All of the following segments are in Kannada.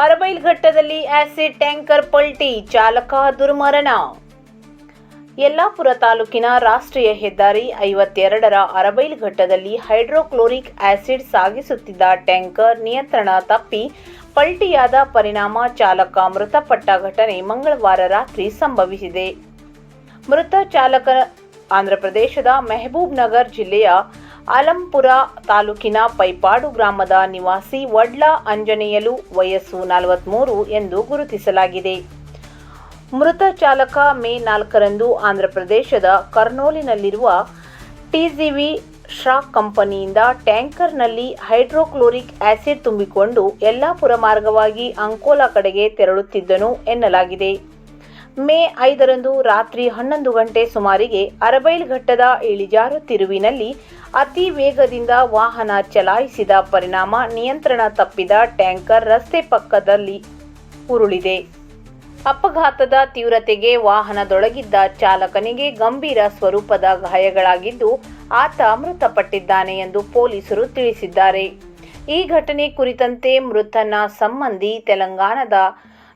ಅರಬೈಲ್ಘಟ್ಟದಲ್ಲಿ ಆಸಿಡ್ ಟ್ಯಾಂಕರ್ ಪಲ್ಟಿ, ಚಾಲಕ ದುರ್ಮರಣ. ಯಲ್ಲಾಪುರ ತಾಲೂಕಿನ ರಾಷ್ಟ್ರೀಯ ಹೆದ್ದಾರಿ 52ರ ಅರಬೈಲ್ಘಟ್ಟದಲ್ಲಿ ಹೈಡ್ರೋಕ್ಲೋರಿಕ್ ಆಸಿಡ್ ಸಾಗಿಸುತ್ತಿದ್ದ ಟ್ಯಾಂಕರ್ ನಿಯಂತ್ರಣ ತಪ್ಪಿ ಪಲ್ಟಿಯಾದ ಪರಿಣಾಮ ಚಾಲಕ ಮೃತಪಟ್ಟ ಘಟನೆ ಮಂಗಳವಾರ ರಾತ್ರಿ ಸಂಭವಿಸಿದೆ. ಮೃತ ಚಾಲಕ ಆಂಧ್ರಪ್ರದೇಶದ ಮೆಹಬೂಬ್ ನಗರ್ ಜಿಲ್ಲೆಯ ಆಲಂಪುರ ತಾಲೂಕಿನ ಪೈಪಾಡು ಗ್ರಾಮದ ನಿವಾಸಿ ವಡ್ಲಾ ಅಂಜನೇಯಲು, ವಯಸ್ಸು 43 ಎಂದು ಗುರುತಿಸಲಾಗಿದೆ. ಮೃತ ಚಾಲಕ ಮೇ 4ರಂದು ಆಂಧ್ರಪ್ರದೇಶದ ಕರ್ನೂಲಿನಲ್ಲಿರುವ ಟಿಜಿವಿ ಶ್ರಾಕ್ ಕಂಪನಿಯಿಂದ ಟ್ಯಾಂಕರ್ನಲ್ಲಿ ಹೈಡ್ರೋಕ್ಲೋರಿಕ್ ಆಸಿಡ್ ತುಂಬಿಕೊಂಡು ಯಲ್ಲಾಪುರ ಮಾರ್ಗವಾಗಿ ಅಂಕೋಲಾ ಕಡೆಗೆ ತೆರಳುತ್ತಿದ್ದನು ಎನ್ನಲಾಗಿದೆ. ಮೇ 5ರಂದು ರಾತ್ರಿ 11 ಗಂಟೆ ಸುಮಾರಿಗೆ ಅರಬೈಲ್ಘಟ್ಟದ ಇಳಿಜಾರು ತಿರುವಿನಲ್ಲಿ ಅತಿ ವೇಗದಿಂದ ವಾಹನ ಚಲಾಯಿಸಿದ ಪರಿಣಾಮ ನಿಯಂತ್ರಣ ತಪ್ಪಿದ ಟ್ಯಾಂಕರ್ ರಸ್ತೆ ಪಕ್ಕದಲ್ಲಿ ಉರುಳಿದೆ. ಅಪಘಾತದ ತೀವ್ರತೆಗೆ ವಾಹನದೊಳಗಿದ್ದ ಚಾಲಕನಿಗೆ ಗಂಭೀರ ಸ್ವರೂಪದ ಗಾಯಗಳಾಗಿದ್ದು ಆತ ಮೃತಪಟ್ಟಿದ್ದಾನೆ ಎಂದು ಪೊಲೀಸರು ತಿಳಿಸಿದ್ದಾರೆ. ಈ ಘಟನೆ ಕುರಿತಂತೆ ಮೃತನ ಸಂಬಂಧಿ ತೆಲಂಗಾಣದ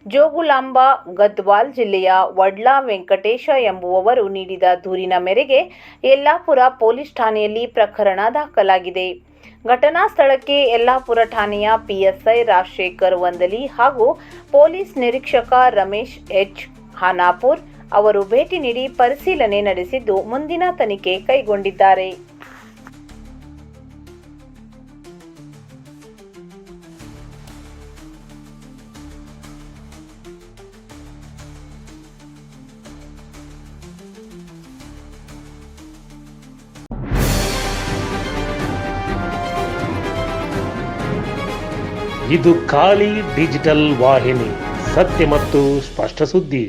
ಜೋಗುಲಾಂಬ ಗದ್ವಾಲ್ ಜಿಲ್ಲೆಯ ವಡ್ಲಾ ವೆಂಕಟೇಶ ಎಂಬುವವರು ನೀಡಿದ ದೂರಿನ ಮೇರೆಗೆ ಯಲ್ಲಾಪುರ ಪೊಲೀಸ್ ಠಾಣೆಯಲ್ಲಿ ಪ್ರಕರಣ ದಾಖಲಾಗಿದೆ. ಘಟನಾ ಸ್ಥಳಕ್ಕೆ ಯಲ್ಲಾಪುರ ಠಾಣೆಯ ಪಿಎಸ್ಐ ರಾಜಶೇಖರ್ ವಂದಲಿ ಹಾಗೂ ಪೊಲೀಸ್ ನಿರೀಕ್ಷಕ ರಮೇಶ್ ಎಚ್ ಹಾನಾಪುರ್ ಅವರು ಭೇಟಿ ನೀಡಿ ಪರಿಶೀಲನೆ ನಡೆಸಿದ್ದು ಮುಂದಿನ ತನಿಖೆ ಕೈಗೊಂಡಿದ್ದಾರೆ. ಇದು ಖಾಲಿ ಡಿಜಿಟಲ್ ವಾಹಿನಿ, ಸತ್ಯ ಮತ್ತು ಸ್ಪಷ್ಟ ಸುದ್ದಿ.